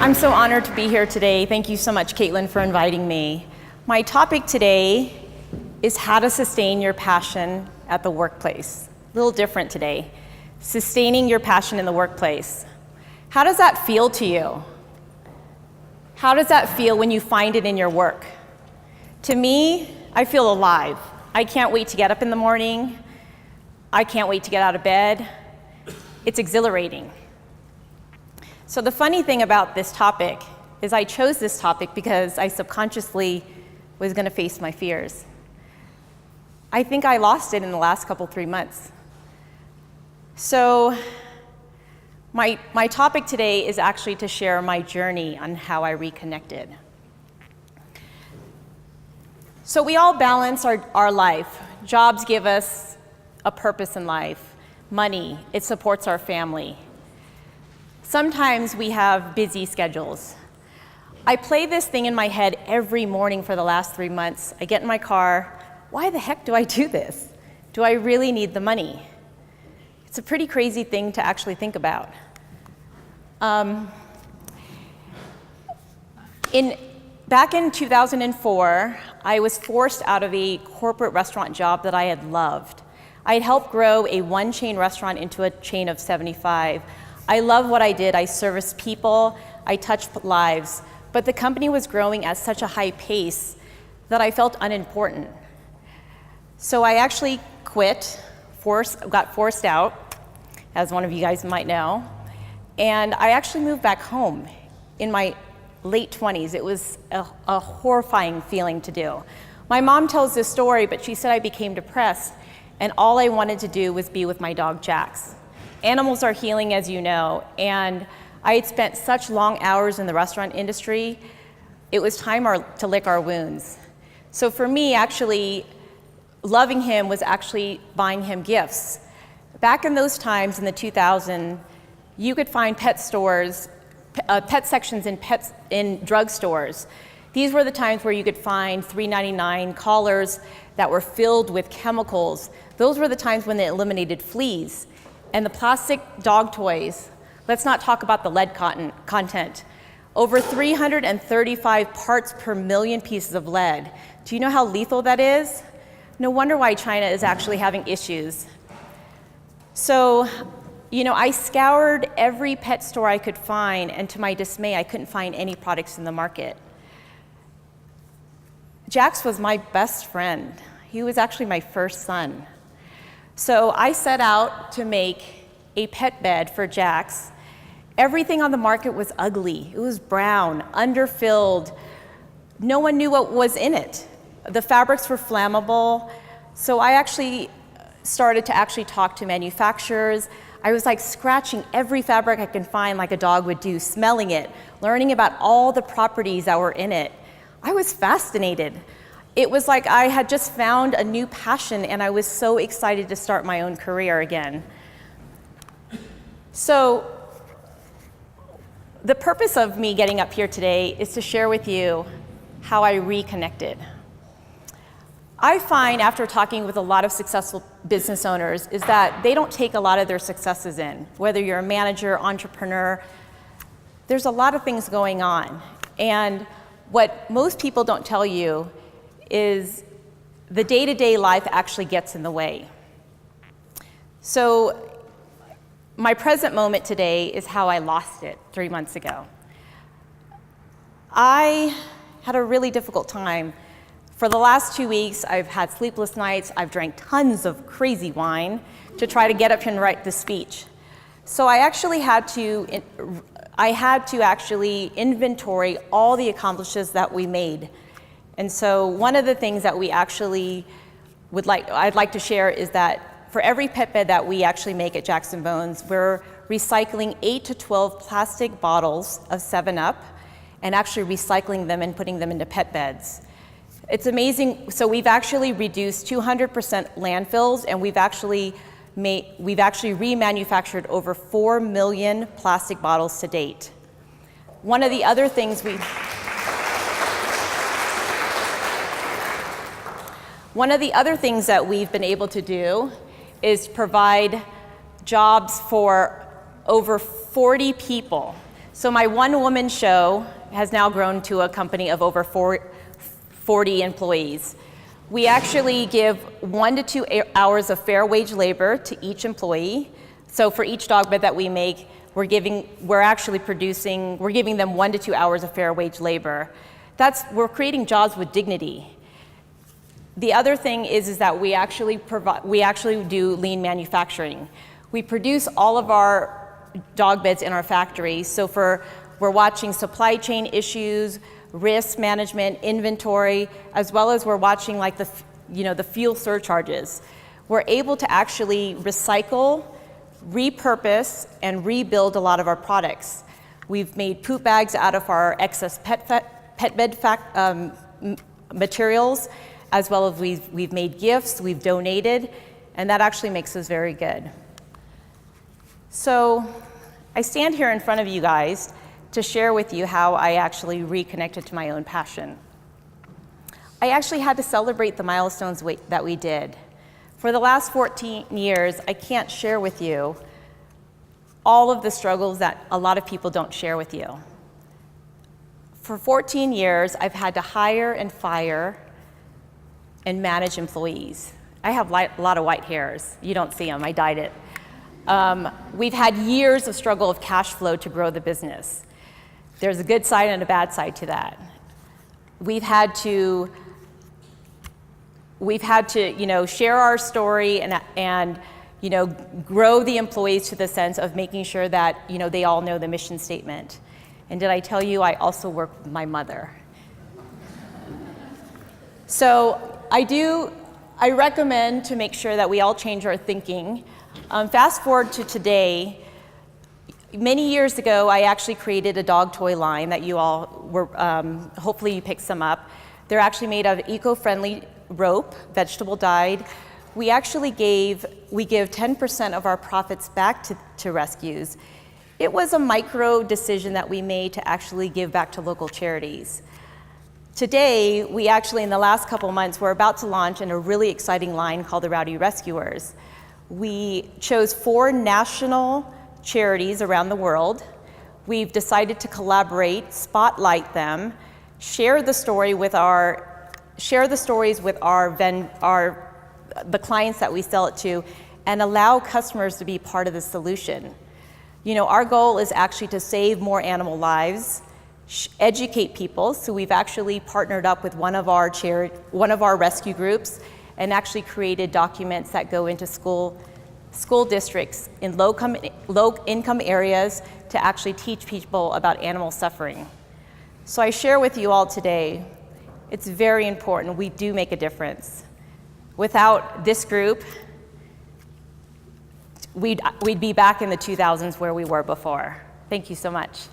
I'm so honored to be here today. Thank you so much, Caitlin, for inviting me. My topic today is how to sustain your passion at the workplace. A little different today. Sustaining your passion in the workplace. How does that feel to you? How does that feel when you find it in your work? To me, I feel alive. I can't wait to get up in the morning. I can't wait to get out of bed. It's exhilarating. So the funny thing about this topic is I chose this topic because I subconsciously was going to face my fears. I think I lost it in the last 3 months. So my topic today is actually to share my journey on how I reconnected. So we all balance our life. Jobs give us a purpose in life. Money, it supports our family. Sometimes we have busy schedules. I play this thing in my head every morning for the last 3 months. I get in my car, why the heck do I do this? Do I really need the money? It's a pretty crazy thing to actually think about. Back in 2004, I was forced out of a corporate restaurant job that I had loved. I had helped grow a one-chain restaurant into a chain of 75. I love what I did. I serviced people, I touched lives, but the company was growing at such a high pace that I felt unimportant. So I actually quit, got forced out, as one of you guys might know, and I actually moved back home in my late 20s. It was a horrifying feeling to do. My mom tells this story, but she said I became depressed, and all I wanted to do was be with my dog, Jax. Animals are healing, as you know, and I had spent such long hours in the restaurant industry, it was time to lick our wounds. So for me, actually, loving him was actually buying him gifts. Back in those times, in the 2000s, you could find pet stores, pet sections in drugstores. These were the times where you could find $3.99 collars that were filled with chemicals. Those were the times when they eliminated fleas. And the plastic dog toys, let's not talk about the lead content. Over 335 parts per million pieces of lead. Do you know how lethal that is? No wonder why China is actually having issues. So, I scoured every pet store I could find, and to my dismay, I couldn't find any products in the market. Jax was my best friend. He was actually my first son. So I set out to make a pet bed for Jax. Everything on the market was ugly. It was brown, underfilled. No one knew what was in it. The fabrics were flammable. So I actually started to talk to manufacturers. I was like scratching every fabric I can find like a dog would do, smelling it, learning about all the properties that were in it. I was fascinated. It was like I had just found a new passion, and I was so excited to start my own career again. So the purpose of me getting up here today is to share with you how I reconnected. I find after talking with a lot of successful business owners is that they don't take a lot of their successes in. Whether you're a manager, entrepreneur, there's a lot of things going on. And what most people don't tell you is the day-to-day life actually gets in the way. So my present moment today is how I lost it 3 months ago. I had a really difficult time. For the last 2 weeks, I've had sleepless nights. I've drank tons of crazy wine to try to get up and write the speech. So I actually had to actually inventory all the accomplishments that we made. And so one of the things that we actually I'd like to share is that for every pet bed that we actually make at Jax Bones, we're recycling 8 to 12 plastic bottles of 7-Up and actually recycling them and putting them into pet beds. It's amazing. So we've actually reduced 200% landfills, and we've actually remanufactured over 4 million plastic bottles to date. One of the other things that we've been able to do is provide jobs for over 40 people. So my one-woman show has now grown to a company of over 40 employees. We actually give 1 to 2 hours of fair wage labor to each employee. So for each dog bed that we make, we're giving them 1 to 2 hours of fair wage labor. We're creating jobs with dignity. The other thing is that we actually do lean manufacturing. We produce all of our dog beds in our factory. So we're watching supply chain issues, risk management, inventory, as well as we're watching like the fuel surcharges. We're able to actually recycle, repurpose, and rebuild a lot of our products. We've made poop bags out of our excess pet bed materials, as well as we've made gifts, we've donated, and that actually makes us very good. So I stand here in front of you guys to share with you how I actually reconnected to my own passion. I actually had to celebrate the milestones that we did. For the last 14 years, I can't share with you all of the struggles that a lot of people don't share with you. For 14 years, I've had to hire and fire and manage employees. I have a lot of white hairs. You don't see them, I dyed it. We've had years of struggle of cash flow to grow the business. There's a good side and a bad side to that. We've had to share our story and grow the employees to the sense of making sure that they all know the mission statement. And did I tell you I also work with my mother? So I recommend to make sure that we all change our thinking. Fast forward to today. Many years ago, I actually created a dog toy line that you all were, hopefully you picked some up. They're actually made of eco-friendly rope, vegetable dyed. We give 10% of our profits back to rescues. It was a micro decision that we made to actually give back to local charities. Today, we actually, in the last couple months, we're about to launch in a really exciting line called the Rowdy Rescuers. We chose 4 national charities around the world. We've decided to collaborate, spotlight them, share the stories with the clients that we sell it to, and allow customers to be part of the solution. Our goal is actually to save more animal lives, educate people. So we've actually partnered up with one of our rescue groups and actually created documents that go into school districts in low-income areas to actually teach people about animal suffering. So I share with you all today, it's very important. We do make a difference. Without this group, we'd be back in the 2000s where we were before. Thank you so much.